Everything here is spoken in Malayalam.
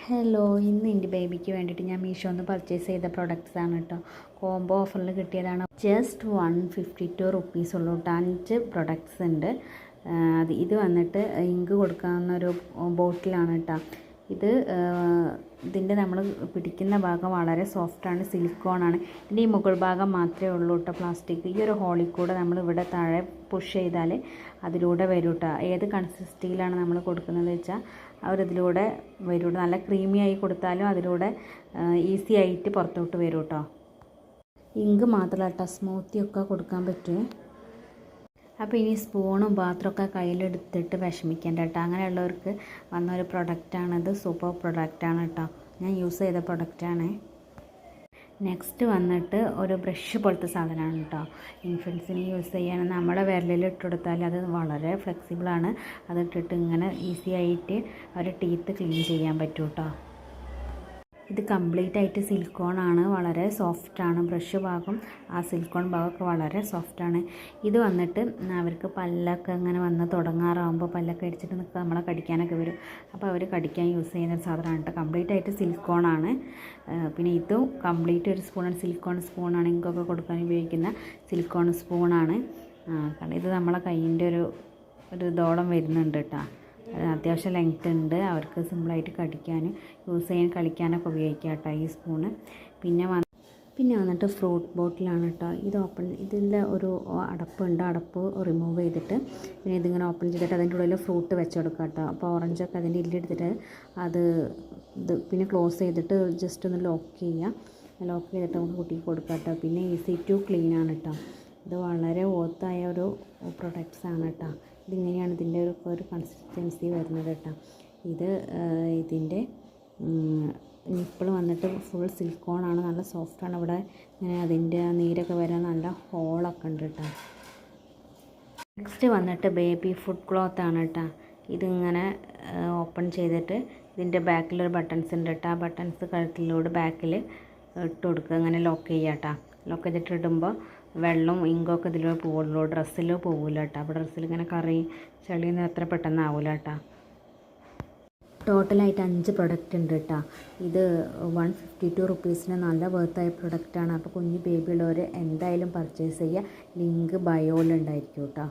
ഹലോ, ഇന്ന് എൻ്റെ ബേബിക്ക് വേണ്ടിയിട്ട് ഞാൻ മീഷോന്ന് പർച്ചേസ് ചെയ്ത പ്രൊഡക്ട്സ് ആണ് കേട്ടോ. കോംബോ ഓഫറിൽ കിട്ടിയതാണ്. ജസ്റ്റ് 152 റുപ്പീസ് ഉള്ളൂ കേട്ടോ. 5 പ്രൊഡക്ട്സ് ഉണ്ട്. ഇത് വന്നിട്ട് ഇങ്ക് കൊടുക്കാവുന്ന ഒരു ബോട്ടിലാണ് കേട്ടോ. ഇതിൻ്റെ നമ്മൾ പിടിക്കുന്ന ഭാഗം വളരെ സോഫ്റ്റാണ്, സിലിക്കോണാണ്. ഇതിൻ്റെ ഈ മുകൾ ഭാഗം മാത്രമേ ഉള്ളൂ കേട്ടോ പ്ലാസ്റ്റിക്. ഈ ഒരു ഹോളിൽ കൂടെ നമ്മൾ ഇവിടെ താഴെ പുഷ് ചെയ്താൽ അതിലൂടെ വരും കേട്ടോ. ഏത് കൺസിസ്റ്റൻസിയിലാണ് നമ്മൾ കൊടുക്കുന്നത് വെച്ചാൽ അവരിതിലൂടെ വരും. നല്ല ക്രീമി ആയി കൊടുത്താലും അതിലൂടെ ഈസി ആയിട്ട് പുറത്തോട്ട് വരും കേട്ടോ. ഇങ്ക് മാത്രമല്ല കേട്ടോ, സ്മൂത്തിയൊക്കെ കൊടുക്കാൻ പറ്റുമേ. അപ്പോൾ ഇനി സ്പൂണും പാത്രമൊക്കെ കയ്യിലെടുത്തിട്ട് വിഷമിക്കേണ്ട കേട്ടോ. അങ്ങനെയുള്ളവർക്ക് വന്നൊരു പ്രൊഡക്റ്റാണിത്. സൂപ്പർ പ്രൊഡക്റ്റാണ് കേട്ടോ. ഞാൻ യൂസ് ചെയ്ത പ്രൊഡക്റ്റാണ്. നെക്സ്റ്റ് വന്നിട്ട് ഒരു ബ്രഷ് പോലത്തെ സാധനമാണ് കേട്ടോ. ഇൻഫൻസിന് യൂസ് ചെയ്യാൻ നമ്മുടെ വിരലിൽ ഇട്ടെടുത്താൽ അത് വളരെ ഫ്ലെക്സിബിളാണ്. അതിട്ടിട്ട് ഇങ്ങനെ ഈസി ആയിട്ട് ഒരു ടീത്ത് ക്ലീൻ ചെയ്യാൻ പറ്റും കേട്ടോ. ഇത് കംപ്ലീറ്റ് ആയിട്ട് സിലിക്കോണാണ്, വളരെ സോഫ്റ്റാണ്. ബ്രഷ് ഭാഗം ആ സിലിക്കോൺ ഭാഗമൊക്കെ വളരെ സോഫ്റ്റാണ്. ഇത് വന്നിട്ട് അവർക്ക് പല്ലൊക്കെ ഇങ്ങനെ വന്ന് തുടങ്ങാറാകുമ്പോൾ പല്ലൊക്കെ അടിച്ചിട്ട് നിൽക്കുക, നമ്മളെ കടിക്കാനൊക്കെ വരും. അപ്പോൾ അവർ കടിക്കാൻ യൂസ് ചെയ്യുന്ന ഒരു സാധനമാണ് കേട്ടോ. കംപ്ലീറ്റ് ആയിട്ട് സിലിക്കോണാണ്. പിന്നെ ഇതും കംപ്ലീറ്റ് ഒരു സ്പൂണാണ്, സിലിക്കോൺ സ്പൂണാണ്. ഇങ്കൊക്കെ കൊടുക്കാൻ ഉപയോഗിക്കുന്ന സിലിക്കോൺ സ്പൂണാണ്. കാരണം ഇത് നമ്മളെ കയ്യിൻ്റെ ഒരു ഇതോളം വരുന്നുണ്ട് കേട്ടോ. അത്യാവശ്യം ലെങ്ത് ഉണ്ട്. അവർക്ക് സിമ്പിളായിട്ട് കടിക്കാനും യൂസ് ചെയ്യാൻ കളിക്കാനൊക്കെ ഉപയോഗിക്കാം കേട്ടോ ഈ സ്പൂണ്. പിന്നെ വന്നിട്ട് ഫ്രൂട്ട് ബോട്ടിലാണ് കേട്ടോ. ഇതിൻ്റെ ഒരു അടപ്പുണ്ട്. അടപ്പ് റിമൂവ് ചെയ്തിട്ട് പിന്നെ ഇതിങ്ങനെ ഓപ്പൺ ചെയ്തിട്ട് അതിൻ്റെ ഉള്ളിൽ ഫ്രൂട്ട് വെച്ചെടുക്കാം കേട്ടോ. അപ്പോൾ ഓറഞ്ചൊക്കെ അതിൻ്റെ ഇല്ലെടുത്തിട്ട് പിന്നെ ക്ലോസ് ചെയ്തിട്ട് ജസ്റ്റ് ഒന്ന് ലോക്ക് ചെയ്തിട്ട് നമുക്ക് കുട്ടിക്ക് കൊടുക്കാം കേട്ടോ. പിന്നെ ഈസി ടു ക്ലീൻ ആണ് കേട്ടോ. ഇത് വളരെ വർത്തായ ഒരു പ്രൊഡക്ട്സാണ് കേട്ടോ. ഇതിങ്ങനെയാണ് ഇതിൻ്റെ ഒരു കൺസിസ്റ്റൻസി വരുന്നത് കേട്ടോ. ഇതിൻ്റെ നിപ്പിൾ വന്നിട്ട് ഫുൾ സിലിക്കോണാണ്, നല്ല സോഫ്റ്റാണ്. ഇവിടെ ഇങ്ങനെ അതിൻ്റെ നീരൊക്കെ വരാൻ നല്ല ഹോളൊക്കെ ഉണ്ട് കേട്ടോ. നെക്സ്റ്റ് വന്നിട്ട് ബേബി ഫുഡ് ക്ലോത്ത് ആണ് കേട്ടോ. ഇതിങ്ങനെ ഓപ്പൺ ചെയ്തിട്ട് ഇതിൻ്റെ ബാക്കിലൊരു ബട്ടൺസ് ഉണ്ട് കേട്ടോ. ആ ബട്ടൺസ് കഴുത്തിലൂടെ ബാക്കിൽ ഇട്ട് കൊടുക്കുക. അങ്ങനെ ലോക്ക് ചെയ്യുക കേട്ടോ. ലോക്ക് ചെയ്തിട്ട് ഇടുമ്പോൾ വെള്ളവും ഇങ്കൊക്കെ ഇതിലൂടെ പോകുള്ളൂ, ഡ്രസ്സിലോ പോകില്ല കേട്ടോ. അപ്പോൾ ഡ്രസ്സിൽ ഇങ്ങനെ ചെളിയൊന്നും എത്ര പെട്ടെന്ന് ആവില്ല കേട്ടോ. ടോട്ടലായിട്ട് 5 പ്രൊഡക്റ്റ് ഉണ്ട് കേട്ടോ. ഇത് 152 റുപ്പീസിന് നല്ല വർത്തായ പ്രൊഡക്റ്റാണ്. അപ്പോൾ കുഞ്ഞ് ബേബിയുള്ളവർ എന്തായാലും പർച്ചേസ് ചെയ്യുക. ലിങ്ക് ബയോയിലുണ്ടായിരിക്കും കേട്ടോ.